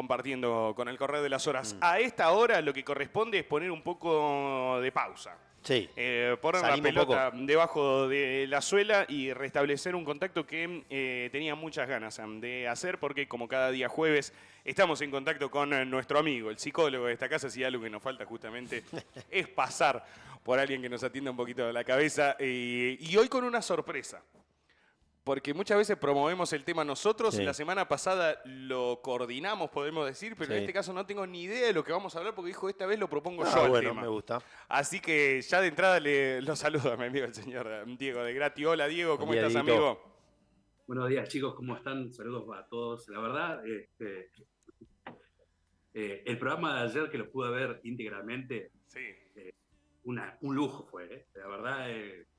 compartiendo con el correr de las horas. A esta hora lo que corresponde es poner un poco de pausa. Sí. Poner la Salimos un pelota debajo de la suela y restablecer un contacto que tenía muchas ganas de hacer, porque como cada día jueves estamos en contacto con nuestro amigo, el psicólogo de esta casa. Si algo que nos falta justamente es pasar por alguien que nos atienda un poquito la cabeza, y hoy con una sorpresa. Porque muchas veces promovemos el tema nosotros. Sí. La semana pasada lo coordinamos, podemos decir, pero en Sí. este caso no tengo ni idea de lo que vamos a hablar, porque dijo, esta vez lo propongo yo al Bueno, tema. me gusta. Así que ya de entrada lo saludo a mi amigo el señor Diego de Grati. Hola Diego, ¿cómo Buen día, estás, Dieguito. amigo? Buenos días, chicos, ¿cómo están? Saludos a todos. La verdad, el programa de ayer, que lo pude ver íntegramente, Sí. un lujo fue. La verdad,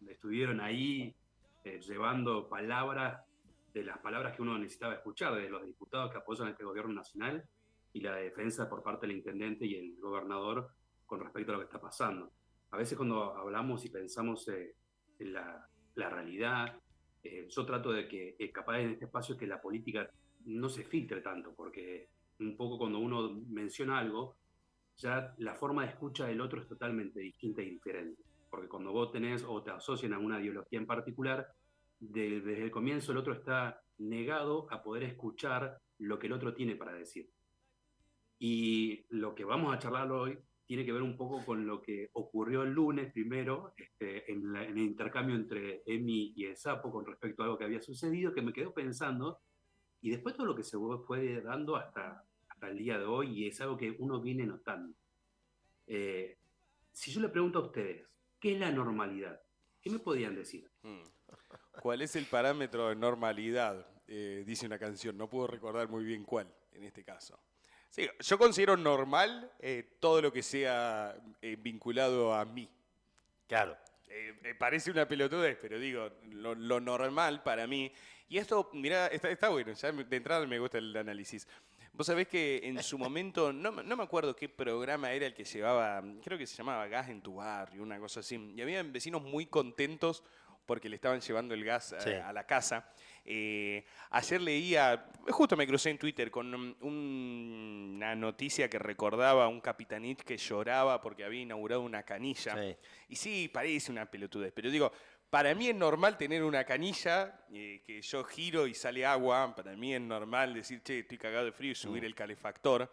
estuvieron ahí llevando palabras, de las palabras que uno necesitaba escuchar, de los diputados que apoyan este gobierno nacional y la defensa por parte del intendente y el gobernador con respecto a lo que está pasando. A veces cuando hablamos y pensamos en la realidad, yo trato de que, capaz en este espacio, que la política no se filtre tanto, porque un poco cuando uno menciona algo, ya la forma de escucha del otro es totalmente distinta y diferente. Porque cuando vos tenés o te asocian a una ideología en particular, desde el comienzo el otro está negado a poder escuchar lo que el otro tiene para decir. Y lo que vamos a charlar hoy tiene que ver un poco con lo que ocurrió el lunes primero, en el intercambio entre Emi y el Sapo con respecto a algo que había sucedido, que me quedó pensando, y después todo lo que se fue dando hasta el día de hoy, y es algo que uno viene notando. Si yo le pregunto a ustedes, ¿qué es la normalidad? ¿Qué me podrían decir? ¿Cuál es el parámetro de normalidad? Dice una canción, no puedo recordar muy bien cuál en este caso. Sí, yo considero normal todo lo que sea vinculado a mí. Claro. Parece una pelotudez, pero digo, lo normal para mí. Y esto, mirá, está bueno, ya de entrada me gusta el análisis. Vos sabés que en su momento, no me acuerdo qué programa era el que llevaba, creo que se llamaba Gas en tu barrio, una cosa así. Y había vecinos muy contentos porque le estaban llevando el gas Sí. a la casa. Ayer leía, justo me crucé en Twitter con una noticia que recordaba a un capitanich que lloraba porque había inaugurado una canilla. Sí. Y sí, parece una pelotudez, pero digo, para mí es normal tener una canilla que yo giro y sale agua. Para mí es normal decir, che, estoy cagado de frío y subir el calefactor.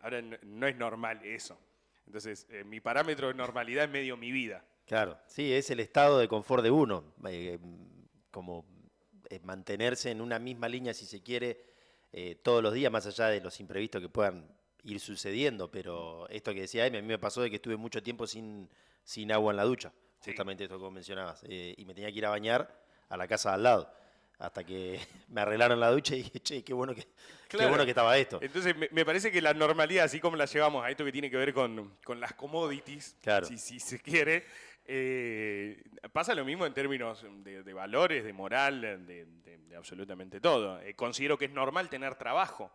Ahora no es normal eso. Entonces, mi parámetro de normalidad es medio mi vida. Claro, sí, es el estado de confort de uno, como mantenerse en una misma línea, si se quiere, todos los días, más allá de los imprevistos que puedan ir sucediendo. Pero esto que decía Emi, a mí me pasó de que estuve mucho tiempo sin agua en la ducha, Sí. justamente esto que vos mencionabas, y me tenía que ir a bañar a la casa de al lado, hasta que me arreglaron la ducha y dije, che, qué bueno que estaba esto. Entonces, me parece que la normalidad, así como la llevamos a esto que tiene que ver con las commodities, Claro. si se quiere, pasa lo mismo en términos de valores, de moral, de absolutamente todo. Considero que es normal tener trabajo.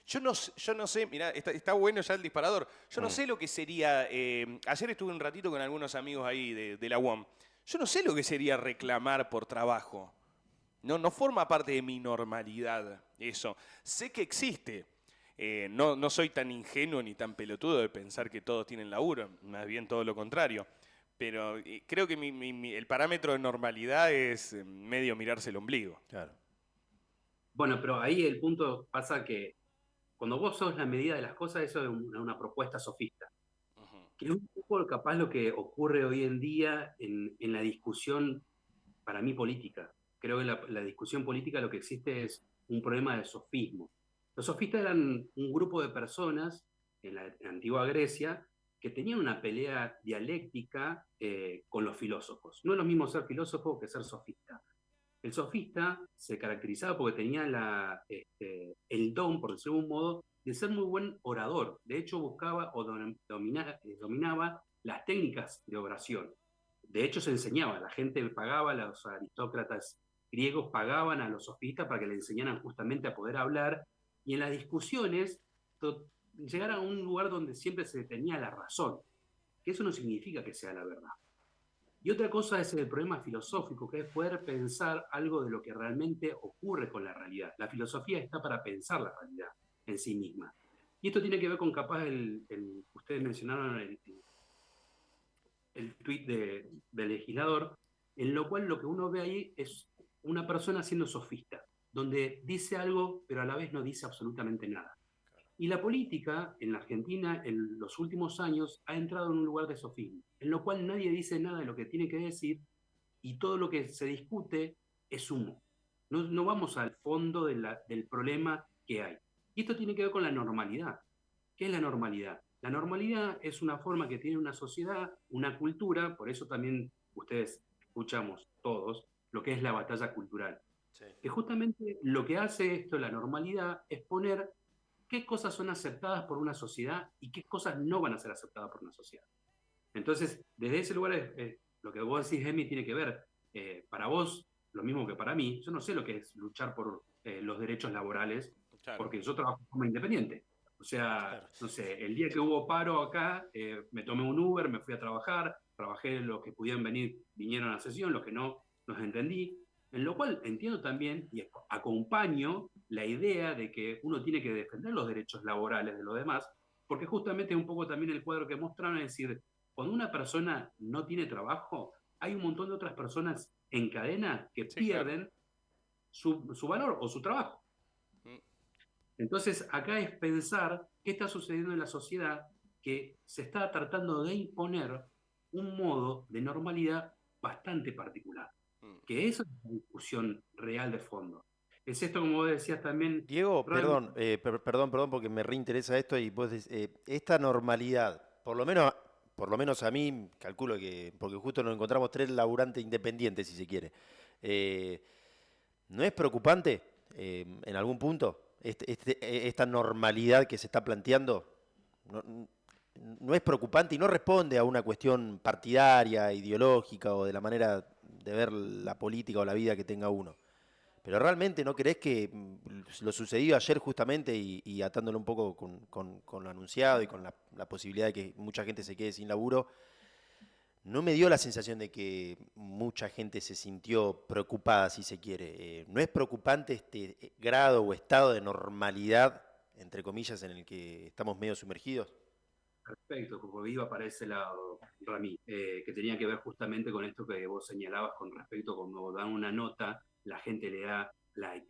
Yo no sé, mirá, está bueno ya el disparador. Yo no sé lo que sería, ayer estuve un ratito con algunos amigos ahí de la UAM. Yo no sé lo que sería reclamar por trabajo. No forma parte de mi normalidad eso. Sé que existe. No soy tan ingenuo ni tan pelotudo de pensar que todos tienen laburo. Más bien todo lo contrario. Pero creo que el parámetro de normalidad es medio mirarse el ombligo. Claro. Bueno, pero ahí el punto pasa que cuando vos sos la medida de las cosas, eso es una propuesta sofista. Que es un poco capaz lo que ocurre hoy en día en la discusión, para mí, política. Creo que la discusión política lo que existe es un problema de sofismo. Los sofistas eran un grupo de personas en la antigua Grecia que tenían una pelea dialéctica con los filósofos. No es lo mismo ser filósofo que ser sofista. El sofista se caracterizaba porque tenía el don, por decirlo de un modo, de ser muy buen orador. De hecho, buscaba o dominaba las técnicas de oración. De hecho, se enseñaba, la gente pagaba, los aristócratas griegos pagaban a los sofistas para que le enseñaran justamente a poder hablar, y en las discusiones llegar a un lugar donde siempre se tenía la razón, que eso no significa que sea la verdad. Y otra cosa es el problema filosófico, que es poder pensar algo de lo que realmente ocurre con la realidad. La filosofía está para pensar la realidad. en sí misma. Y esto tiene que ver con capaz ustedes mencionaron el tuit del legislador, en lo cual lo que uno ve ahí es una persona siendo sofista, donde dice algo, pero a la vez no dice absolutamente nada. Y la política en la Argentina en los últimos años ha entrado en un lugar de sofismo, en lo cual nadie dice nada de lo que tiene que decir y todo lo que se discute es humo. No vamos al fondo del problema que hay. Y esto tiene que ver con la normalidad. ¿Qué es la normalidad? La normalidad es una forma que tiene una sociedad, una cultura, por eso también ustedes escuchamos todos lo que es la batalla cultural. Sí. Que justamente lo que hace esto, la normalidad, es poner qué cosas son aceptadas por una sociedad y qué cosas no van a ser aceptadas por una sociedad. Entonces, desde ese lugar, lo que vos decís, Emi, tiene que ver, para vos, lo mismo que para mí, yo no sé lo que es luchar por los derechos laborales, Claro. porque yo trabajo como independiente. O sea, Claro. no sé, el día que hubo paro acá, me tomé un Uber, me fui a trabajar, trabajé los que pudieron venir, vinieron a la sesión, los que no, los entendí. En lo cual entiendo también y acompaño la idea de que uno tiene que defender los derechos laborales de los demás, porque justamente un poco también el cuadro que mostraron es decir, cuando una persona no tiene trabajo, hay un montón de otras personas en cadena que Sí, claro. pierden su valor o su trabajo. Mm. Entonces, acá es pensar qué está sucediendo en la sociedad que se está tratando de imponer un modo de normalidad bastante particular. Mm. Que eso es una discusión real de fondo. Es esto, como vos decías también, Diego, Rami. perdón, porque me reinteresa esto y vos esta normalidad, por lo menos a mí, calculo que, porque justo nos encontramos tres laburantes independientes, si se quiere, eh, ¿no es preocupante en algún punto esta normalidad que se está planteando? ¿No, no es preocupante y no responde a una cuestión partidaria, ideológica o de la manera de ver la política o la vida que tenga uno? Pero realmente no creés que lo sucedido ayer justamente y atándolo un poco con lo anunciado y con la posibilidad de que mucha gente se quede sin laburo, no me dio la sensación de que mucha gente se sintió preocupada, si se quiere. ¿No es preocupante este grado o estado de normalidad, entre comillas, en el que estamos medio sumergidos? Perfecto, como iba para ese lado, Rami, que tenía que ver justamente con esto que vos señalabas con respecto a cuando dan una nota, la gente le da like.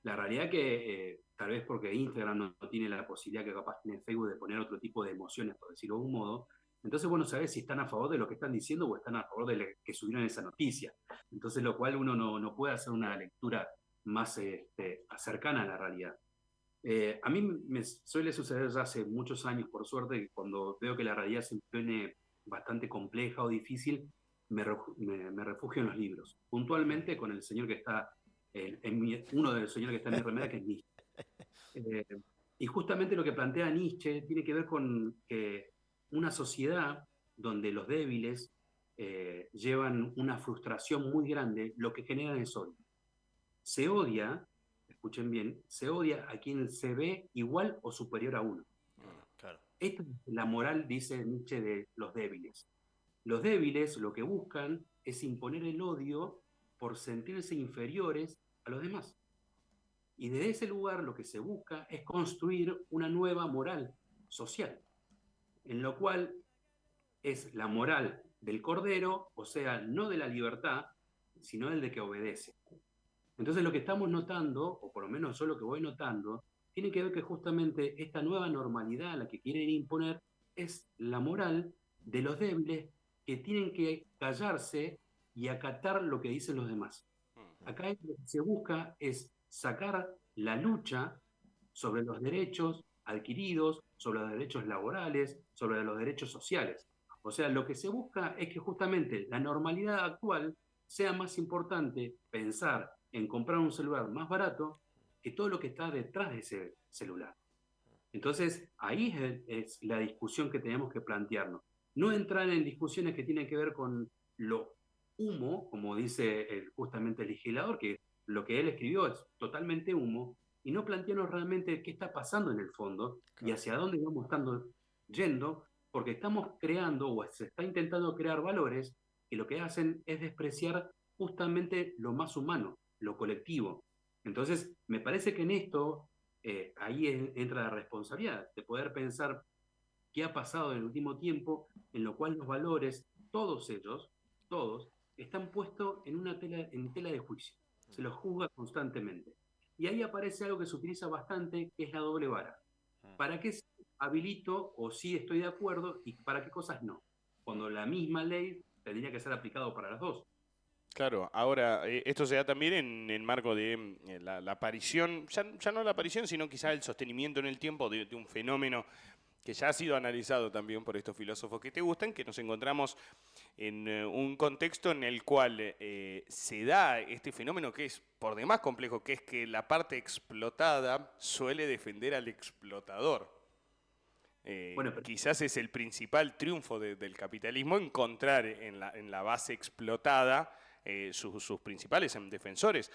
La realidad que tal vez porque Instagram no tiene la posibilidad que capaz tiene Facebook de poner otro tipo de emociones, por decirlo de un modo, entonces vos no sabés si están a favor de lo que están diciendo o están a favor de lo que subieron esa noticia. Entonces lo cual uno no puede hacer una lectura más cercana a la realidad. A mí me suele suceder ya hace muchos años, por suerte, que cuando veo que la realidad se pone bastante compleja o difícil, me refugio en los libros. Puntualmente con el señor que está, uno de los señores que está en mi remera, que es Nietzsche. Eh, y justamente lo que plantea Nietzsche tiene que ver con que una sociedad donde los débiles llevan una frustración muy grande, lo que genera es odio. Se odia, escuchen bien, se odia a quien se ve igual o superior a uno. Claro. Esta es la moral, dice Nietzsche, de los débiles. Los débiles lo que buscan es imponer el odio por sentirse inferiores a los demás. Y desde ese lugar lo que se busca es construir una nueva moral social, en lo cual es la moral del cordero, o sea, no de la libertad, sino el de que obedece. Entonces lo que estamos notando, o por lo menos yo lo que voy notando, tiene que ver que justamente esta nueva normalidad a la que quieren imponer es la moral de los débiles que tienen que callarse y acatar lo que dicen los demás. Acá lo que se busca es sacar la lucha sobre los derechos adquiridos, sobre los derechos laborales, sobre los derechos sociales. O sea, lo que se busca es que justamente la normalidad actual sea más importante pensar en comprar un celular más barato que todo lo que está detrás de ese celular. Entonces, ahí es la discusión que tenemos que plantearnos. No entrar en discusiones que tienen que ver con lo humo, como dice justamente el legislador, que lo que él escribió es totalmente humo, y no plantearnos realmente qué está pasando en el fondo y hacia dónde vamos estando yendo, porque estamos creando o se está intentando crear valores que lo que hacen es despreciar justamente lo más humano, lo colectivo. Entonces, me parece que en esto ahí entra la responsabilidad de poder pensar qué ha pasado en el último tiempo, en lo cual los valores, todos ellos, todos, están puestos en tela de juicio. Se los juzga constantemente. Y ahí aparece algo que se utiliza bastante, que es la doble vara. ¿Para qué habilito o sí estoy de acuerdo y para qué cosas no? Cuando la misma ley tendría que ser aplicado para las dos. Claro, ahora esto se da también en el marco de la aparición, ya no la aparición, sino quizá el sostenimiento en el tiempo de un fenómeno que ya ha sido analizado también por estos filósofos que te gustan, que nos encontramos en un contexto en el cual se da este fenómeno que es por demás complejo, que es que la parte explotada suele defender al explotador. Bueno, pero Quizás es el principal triunfo del capitalismo encontrar en la base explotada sus principales defensores.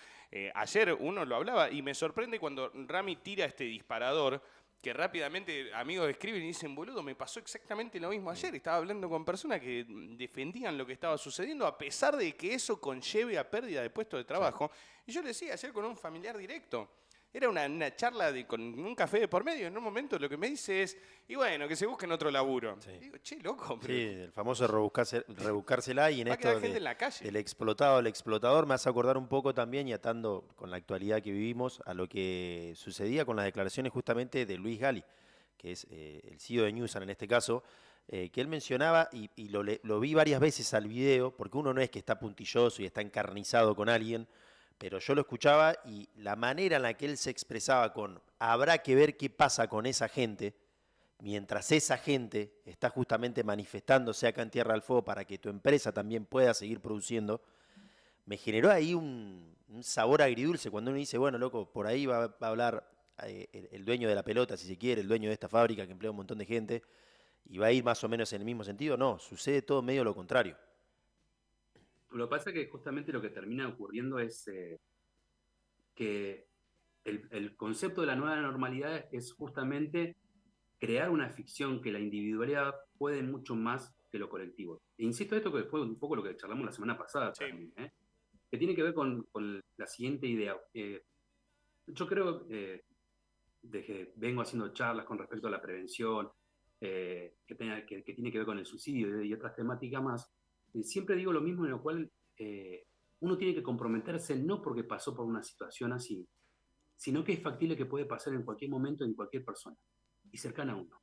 Ayer uno lo hablaba y me sorprende cuando Rami tira este disparador que rápidamente amigos escriben y dicen, boludo, me pasó exactamente lo mismo ayer. Estaba hablando con personas que defendían lo que estaba sucediendo a pesar de que eso conlleve a pérdida de puesto de trabajo. Y yo le decía ayer con un familiar directo. Era una charla con un café de por medio. En un momento lo que me dice es, y bueno, que se busquen otro laburo. Sí. Digo, che, loco, Sí, pero el famoso rebuscársela, y en va a quedar esto gente en la calle. del explotado al explotador me hace acordar un poco también, y atando con la actualidad que vivimos, a lo que sucedía con las declaraciones justamente de Luis Gali, que es el CEO de Newsan en este caso, que él mencionaba, y lo vi varias veces al video, porque uno no es que está puntilloso y está encarnizado con alguien, pero yo lo escuchaba y la manera en la que él se expresaba con habrá que ver qué pasa con esa gente, mientras esa gente está justamente manifestándose acá en Tierra del Fuego para que tu empresa también pueda seguir produciendo, me generó ahí un sabor agridulce cuando uno dice, bueno, loco, por ahí va a hablar el dueño de la pelota, si se quiere, el dueño de esta fábrica que emplea un montón de gente, y va a ir más o menos en el mismo sentido. No, sucede todo medio lo contrario. lo que pasa es que justamente lo que termina ocurriendo es que el concepto de la nueva normalidad es justamente crear una ficción que la individualidad puede mucho más que lo colectivo. E insisto, esto que fue un poco lo que charlamos la semana pasada Sí. también, que tiene que ver con la siguiente idea. Yo creo, de que vengo haciendo charlas con respecto a la prevención, que tiene que ver con el suicidio y otras temáticas más, siempre digo lo mismo, en lo cual uno tiene que comprometerse no porque pasó por una situación así, sino que es factible que puede pasar en cualquier momento en cualquier persona y cercana a uno.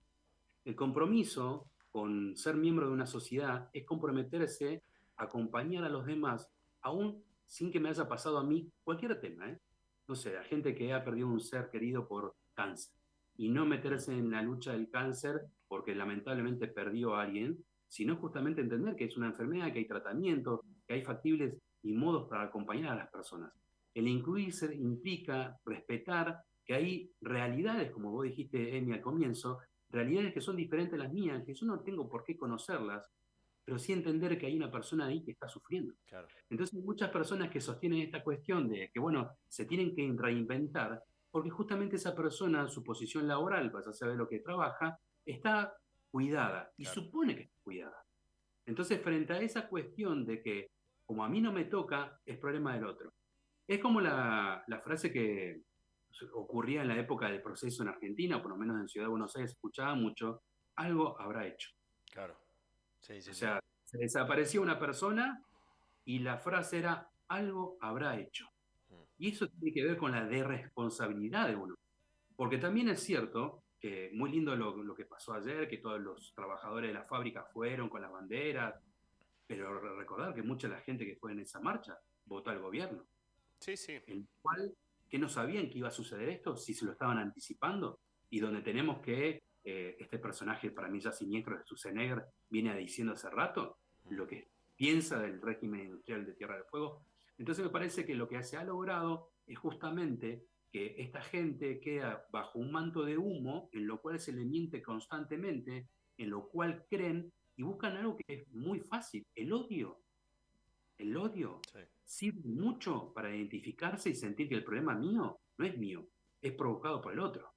El compromiso con ser miembro de una sociedad es comprometerse a acompañar a los demás, aún sin que me haya pasado a mí cualquier tema. No sé, a gente que ha perdido un ser querido por cáncer y no meterse en la lucha del cáncer porque lamentablemente perdió a alguien, sino justamente entender que es una enfermedad, que hay tratamiento, que hay factibles y modos para acompañar a las personas. El incluirse implica respetar que hay realidades, como vos dijiste, Emi, al comienzo, realidades que son diferentes a las mías, que yo no tengo por qué conocerlas, pero sí entender que hay una persona ahí que está sufriendo. Claro. Entonces hay muchas personas que sostienen esta cuestión de que, bueno, se tienen que reinventar, porque justamente esa persona, su posición laboral, vas a saber lo que trabaja, está cuidada y Claro. supone que está cuidada. Entonces, frente a esa cuestión de que, como a mí no me toca, es problema del otro. Es como la frase que ocurría en la época del proceso en Argentina, por lo menos en Ciudad de Buenos Aires, escuchaba mucho, algo habrá hecho. Claro. Sí, O sí, sí. sea, se desaparecía una persona y la frase era, algo habrá hecho. Y eso tiene que ver con la derresponsabilidad de uno. Porque también es cierto que muy lindo lo que pasó ayer, que todos los trabajadores de la fábrica fueron con las banderas, pero recordar que mucha de la gente que fue en esa marcha votó al gobierno, Sí, sí. el cual que no sabían que iba a suceder esto, si se lo estaban anticipando, y donde tenemos que este personaje para mí ya siniestro de Schwarzenegger viene diciendo hace rato lo que piensa del régimen industrial de Tierra del Fuego. Entonces me parece que lo que se ha logrado es justamente que esta gente queda bajo un manto de humo en lo cual se le miente constantemente, en lo cual creen y buscan algo que es muy fácil, el odio. El odio Sí. sirve mucho para identificarse y sentir que el problema mío no es mío, es provocado por el otro.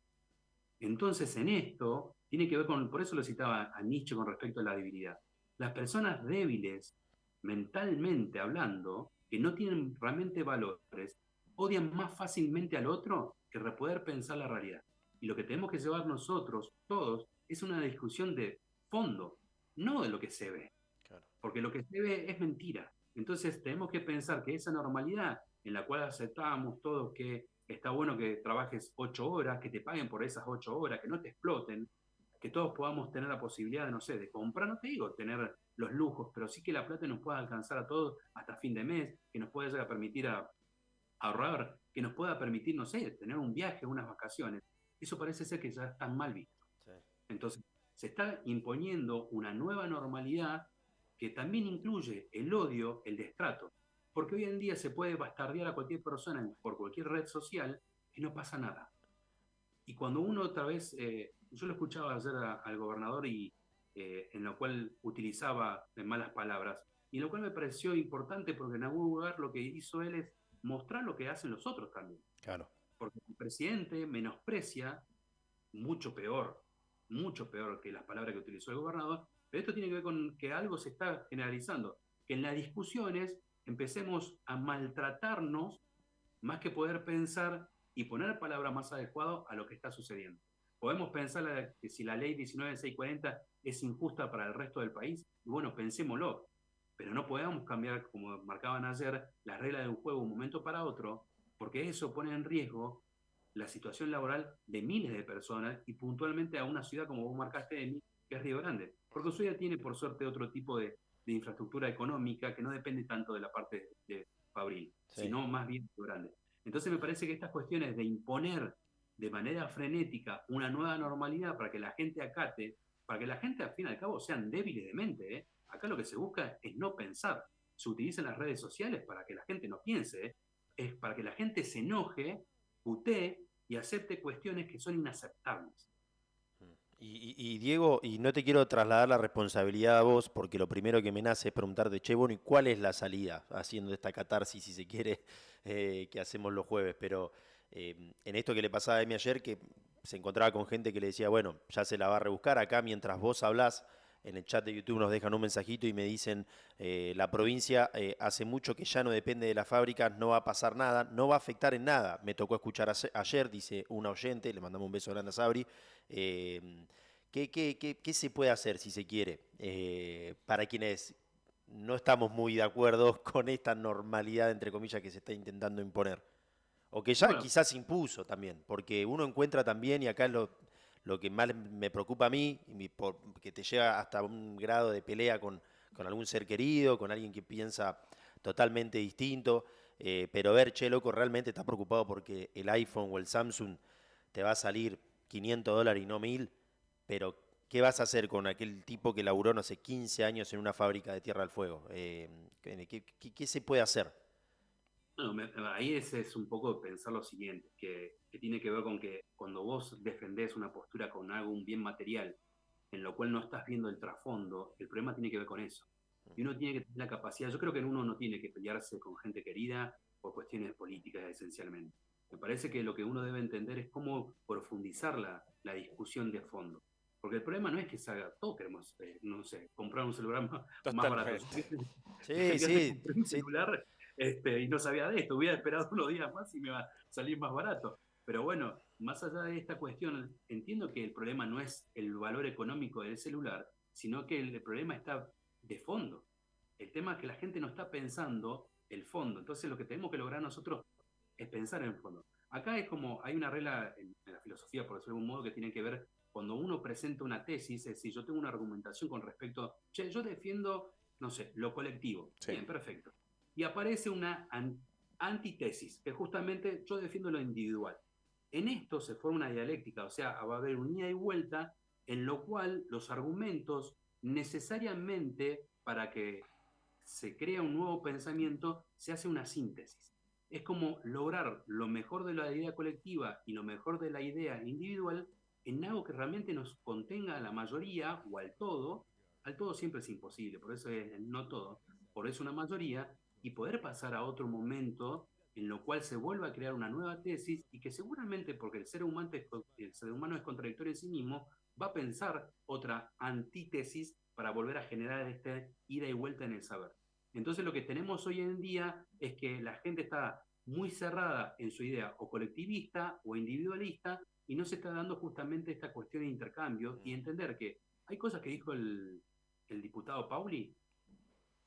Entonces, en esto, tiene que ver con, por eso lo citaba a Nietzsche con respecto a la debilidad. Las personas débiles, mentalmente hablando, que no tienen realmente valores, odian más fácilmente al otro que poder pensar la realidad. Y lo que tenemos que llevar nosotros, todos, es una discusión de fondo, no de lo que se ve. Claro. Porque lo que se ve es mentira. Entonces tenemos que pensar que esa normalidad en la cual aceptamos todos que está bueno que trabajes 8 horas, que te paguen por esas 8 horas, que no te exploten, que todos podamos tener la posibilidad de, no sé, de comprar, no te digo tener los lujos, pero sí que la plata nos pueda alcanzar a todos hasta fin de mes, que nos pueda permitir ahorrar, que nos pueda permitir, no sé, tener un viaje, unas vacaciones. Eso parece ser que ya está mal visto. Sí. Entonces, se está imponiendo una nueva normalidad que también incluye el odio, el destrato. Porque hoy en día se puede bastardear a cualquier persona por cualquier red social y no pasa nada. Y cuando uno otra vez, yo lo escuchaba ayer al gobernador y en lo cual utilizaba malas palabras, y en lo cual me pareció importante porque en algún lugar lo que hizo él es mostrar lo que hacen los otros también. Claro. Porque el presidente menosprecia mucho peor que las palabras que utilizó el gobernador, pero esto tiene que ver con que algo se está generalizando, que en las discusiones empecemos a maltratarnos más que poder pensar y poner palabras más adecuadas a lo que está sucediendo. Podemos pensar que si la ley 19640 es injusta para el resto del país, y bueno, pensémoslo, pero no podemos cambiar, como marcaban ayer, las reglas del juego de un momento para otro, porque eso pone en riesgo la situación laboral de miles de personas y puntualmente a una ciudad como vos marcaste, Emi, que es Río Grande. Porque Ushuaia tiene, por suerte, otro tipo de infraestructura económica que no depende tanto de la parte de Fabril, Sí. sino más bien Río Grande. Entonces me parece que estas cuestiones de imponer de manera frenética una nueva normalidad para que la gente acate, para que la gente al fin y al cabo sean débiles de mente, ¿eh? Acá lo que se busca es no pensar. Se utilizan las redes sociales para que la gente no piense, ¿eh? Es para que la gente se enoje, putee y acepte cuestiones que son inaceptables. Y Diego, y no te quiero trasladar la responsabilidad a vos, porque lo primero que me nace es preguntarte, che, bueno, ¿y cuál es la salida? Haciendo esta catarsis, si se quiere, que hacemos los jueves. Pero en esto que le pasaba a Emi ayer, que se encontraba con gente que le decía, bueno, ya se la va a rebuscar. Acá, mientras vos hablás, en el chat de YouTube nos dejan un mensajito y me dicen, la provincia hace mucho que ya no depende de las fábricas, no va a pasar nada, no va a afectar en nada. Me tocó escuchar ayer, dice una oyente, le mandamos un beso grande a Sabri. ¿Qué se puede hacer, si se quiere, para quienes no estamos muy de acuerdo con esta normalidad, entre comillas, que se está intentando imponer? O que ya Bueno, quizás se impuso también, porque uno encuentra también, y acá es lo que más me preocupa a mí, que te llega hasta un grado de pelea con algún ser querido, con alguien que piensa totalmente distinto, pero ver, che, loco, realmente estás preocupado porque el iPhone o el Samsung te va a salir $500 y no 1000, pero ¿qué vas a hacer con aquel tipo que laburó, no sé, 15 años en una fábrica de Tierra del Fuego? ¿Qué se puede hacer? bueno, ahí es un poco pensar lo siguiente, que tiene que ver con que cuando vos defendés una postura con algo, un bien material, en lo cual no estás viendo el trasfondo, el problema tiene que ver con eso. Y uno tiene que tener la capacidad, yo creo que uno no tiene que pelearse con gente querida por cuestiones políticas esencialmente. Me parece que lo que uno debe entender es cómo profundizar la discusión de fondo. Porque el problema no es que se haga, todos queremos, no sé, comprar un celular más barato. Totalmente. Sí, Fíjate, sí, compré un sí. celular y no sabía de esto, hubiera esperado unos días más y me va a salir más barato. Pero bueno, más allá de esta cuestión, entiendo que el problema no es el valor económico del celular, sino que el problema está de fondo. El tema es que la gente no está pensando el fondo. Entonces lo que tenemos que lograr nosotros es pensar en el fondo. Acá es como, hay una regla en la filosofía, por decirlo de algún modo, que tiene que ver cuando uno presenta una tesis, es decir, yo tengo una argumentación con respecto, che, yo defiendo, no sé, lo colectivo. Sí. Bien, perfecto. Y aparece una antitesis, que justamente yo defiendo lo individual. En esto se forma una dialéctica, o sea, va a haber un ida y vuelta en lo cual los argumentos necesariamente para que se crea un nuevo pensamiento se hace una síntesis. Es como lograr lo mejor de la idea colectiva y lo mejor de la idea individual en algo que realmente nos contenga a la mayoría o al todo siempre es imposible, por eso es no todo, por eso una mayoría, y poder pasar a otro momento en lo cual se vuelva a crear una nueva tesis y que seguramente, porque el ser humano es contradictorio en sí mismo, va a pensar otra antítesis para volver a generar esta ida y vuelta en el saber. Entonces lo que tenemos hoy en día es que la gente está muy cerrada en su idea o colectivista o individualista y no se está dando justamente esta cuestión de intercambio y entender que hay cosas que dijo el diputado Pauli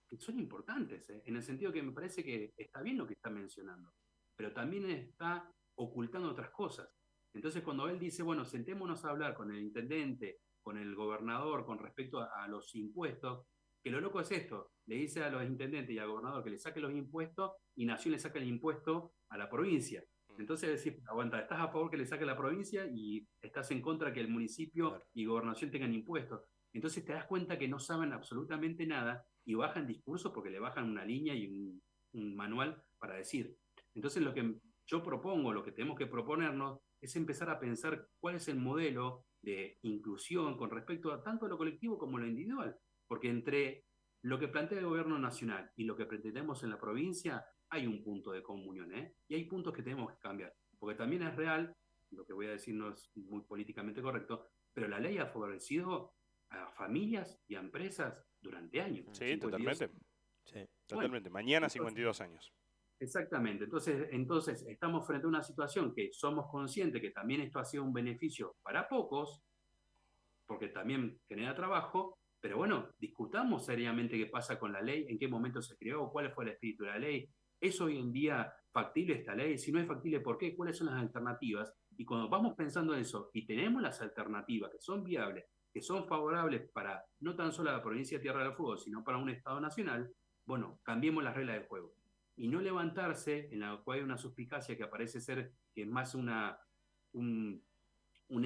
que son importantes, en el sentido que me parece que está bien lo que está mencionando, pero también está ocultando otras cosas. Entonces, cuando él dice, bueno, sentémonos a hablar con el intendente, con el gobernador, con respecto a los impuestos, que lo loco es esto, le dice a los intendentes y al gobernador que le saque los impuestos y Nación le saca el impuesto a la provincia. Entonces decís, aguanta, estás a favor que le saque la provincia y estás en contra que el municipio Claro. y gobernación tengan impuestos. Entonces te das cuenta que no saben absolutamente nada y bajan discursos porque le bajan una línea y un manual para decir. Entonces lo que yo propongo, lo que tenemos que proponernos, es empezar a pensar cuál es el modelo de inclusión con respecto a tanto a lo colectivo como a lo individual. Porque entre lo que plantea el gobierno nacional y lo que pretendemos en la provincia, hay un punto de comunión, ¿eh? Y hay puntos que tenemos que cambiar. Porque también es real, lo que voy a decir no es muy políticamente correcto, pero la ley ha favorecido a familias y a empresas durante años. Sí, 52 totalmente. Sí. Totalmente. Bueno, Mañana entonces, 52 años. exactamente. Entonces estamos frente a una situación que somos conscientes que también esto ha sido un beneficio para pocos, porque también genera trabajo, pero bueno, discutamos seriamente qué pasa con la ley, en qué momento se creó, cuál fue el espíritu de la ley. ¿Es hoy en día factible esta ley? Si no es factible, ¿por qué? ¿Cuáles son las alternativas? Y cuando vamos pensando en eso y tenemos las alternativas que son viables, que son favorables para no tan solo la provincia de Tierra del Fuego, sino para un Estado nacional, bueno, cambiemos las reglas del juego. Y no levantarse en la cual hay una suspicacia que parece ser que es más una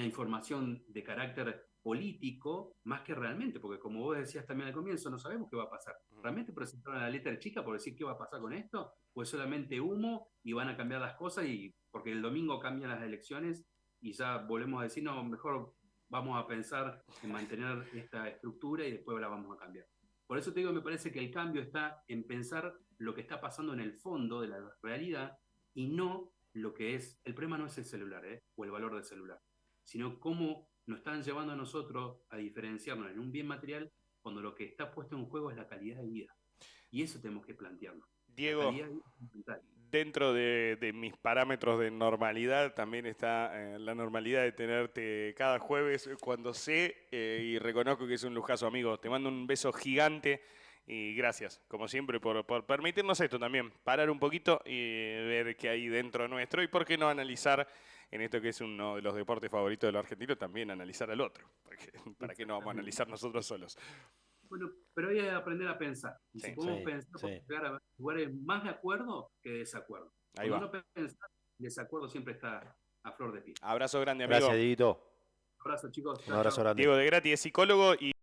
información de carácter político más que realmente, porque como vos decías también al comienzo, no sabemos qué va a pasar. ¿Realmente presentaron la letra chica por decir qué va a pasar con esto? ¿O es solamente humo y van a cambiar las cosas y porque el domingo cambian las elecciones y ya volvemos a decir, no, mejor vamos a pensar en mantener esta estructura y después la vamos a cambiar? Por eso te digo, me parece que el cambio está en pensar lo que está pasando en el fondo de la realidad y no lo que es, el problema no es el celular, o el valor del celular, sino cómo nos están llevando a nosotros a diferenciarnos en un bien material cuando lo que está puesto en juego es la calidad de vida. Y eso tenemos que plantearnos. Diego, La calidad de vida es fundamental. dentro de mis parámetros de normalidad también está la normalidad de tenerte cada jueves cuando sé y reconozco que es un lujazo, amigo. Te mando un beso gigante y gracias, como siempre, por permitirnos esto también, parar un poquito y ver qué hay dentro nuestro y por qué no analizar en esto que es uno de los deportes favoritos de los argentinos, también analizar al otro. Porque, ¿para qué no vamos a analizar nosotros solos? Bueno, pero hay que aprender a pensar. Y Sí, si podemos sí, pensar, sí. podemos llegar a lugares más de acuerdo que de desacuerdo. ahí Cuando va. uno piensa, el desacuerdo siempre está a flor de piel. Abrazo grande, amigo. Gracias, Dieguito. Un abrazo, chicos. Un Chao, abrazo chao. grande. Diego De Grati es psicólogo y